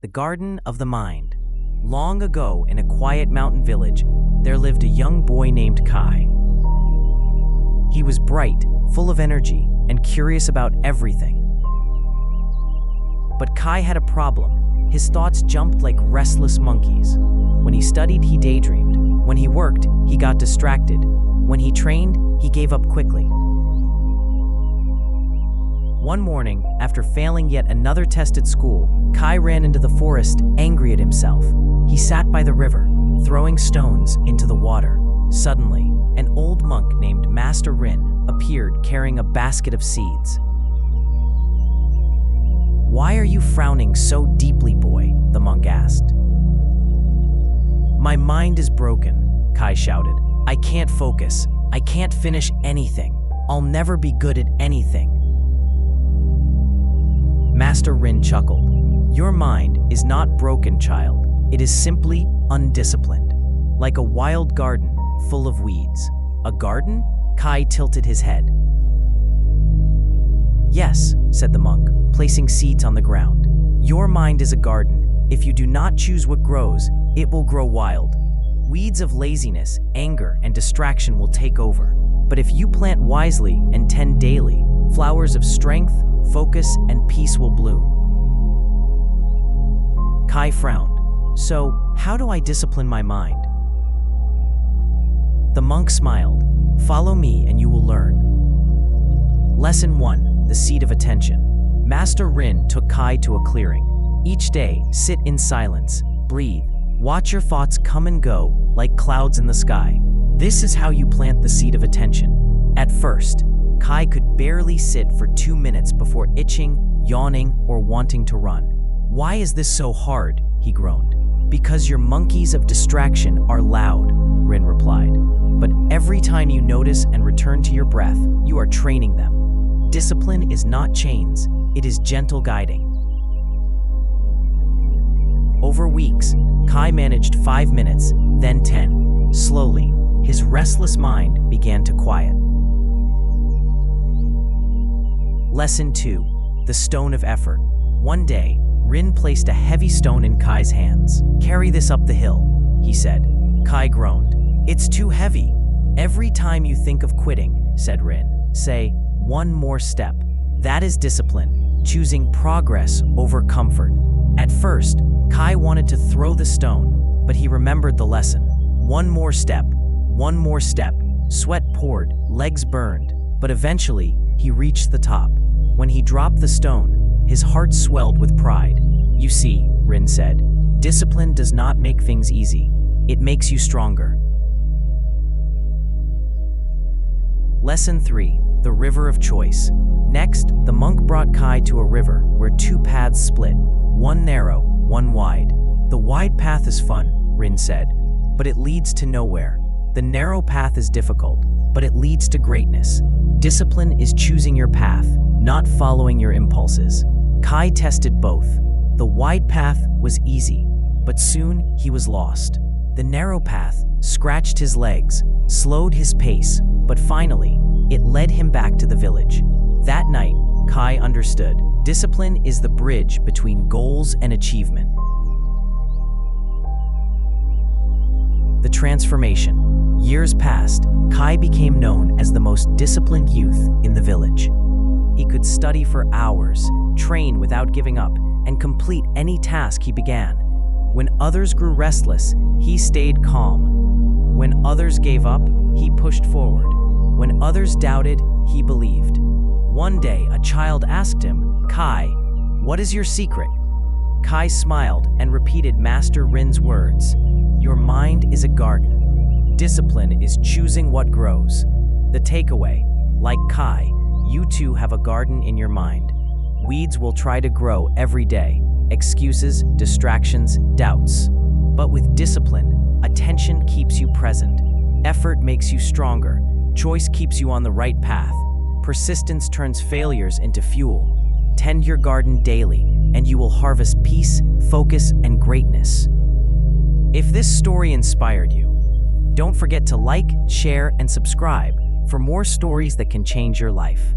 The Garden of the Mind. Long ago, in a quiet mountain village, there lived a young boy named Kai. He was bright, full of energy, and curious about everything. But Kai had a problem. His thoughts jumped like restless monkeys. When he studied, he daydreamed. When he worked, he got distracted. When he trained, he gave up quickly. One morning, after failing yet another test at school, Kai ran into the forest, angry at himself. He sat by the river, throwing stones into the water. Suddenly, an old monk named Master Rin appeared carrying a basket of seeds. "Why are you frowning so deeply, boy?" the monk asked. "My mind is broken," Kai shouted. "I can't focus. I can't finish anything. I'll never be good at anything." Master Rin chuckled. "Your mind is not broken, child. It is simply undisciplined. Like a wild garden full of weeds." "A garden?" Kai tilted his head. "Yes," said the monk, placing seeds on the ground. "Your mind is a garden. If you do not choose what grows, it will grow wild. Weeds of laziness, anger, and distraction will take over. But if you plant wisely and tend daily, flowers of strength, focus, and peace will bloom." Kai frowned. "So, how do I discipline my mind?" The monk smiled. "Follow me and you will learn." Lesson 1. The Seed of Attention. Master Rin took Kai to a clearing. Each day, sit in silence, breathe, watch your thoughts come and go like clouds in the sky. This is how you plant the seed of attention. At first, Kai could barely sit for 2 minutes before itching, yawning, or wanting to run. "Why is this so hard?" he groaned. "Because your monkeys of distraction are loud," Rin replied. "But every time you notice and return to your breath, you are training them. Discipline is not chains, it is gentle guiding." Over weeks, Kai managed 5 minutes, then 10. Slowly, his restless mind began to quiet. Lesson 2. The Stone of Effort. One day, Rin placed a heavy stone in Kai's hands. "Carry this up the hill," he said. Kai groaned. "It's too heavy." "Every time you think of quitting," said Rin, say, "one more step." That is discipline, choosing progress over comfort. At first, Kai wanted to throw the stone, but he remembered the lesson. One more step, one more step. Sweat poured, legs burned, but eventually, he reached the top. When he dropped the stone, his heart swelled with pride. "You see," Rin said, "discipline does not make things easy. It makes you stronger." Lesson 3. The River of Choice. Next, the monk brought Kai to a river where 2 paths split, one narrow, one wide. "The wide path is fun," Rin said, "but it leads to nowhere. The narrow path is difficult, but it leads to greatness. Discipline is choosing your path, not following your impulses." Kai tested both. The wide path was easy, but soon he was lost. The narrow path scratched his legs, slowed his pace, but finally, it led him back to the village. That night, Kai understood. Discipline is the bridge between goals and achievement. The transformation. Years passed, Kai became known as the most disciplined youth in the village. He could study for hours, train without giving up, and complete any task he began. When others grew restless, he stayed calm. When others gave up, he pushed forward. When others doubted, he believed. One day, a child asked him, "Kai, what is your secret?" Kai smiled and repeated Master Rin's words. "Your mind is a garden. Discipline is choosing what grows." The takeaway: like Kai, you too have a garden in your mind. Weeds will try to grow every day. Excuses, distractions, doubts. But with discipline, attention keeps you present. Effort makes you stronger. Choice keeps you on the right path. Persistence turns failures into fuel. Tend your garden daily, and you will harvest peace, focus, and greatness. If this story inspired you, don't forget to like, share, and subscribe for more stories that can change your life.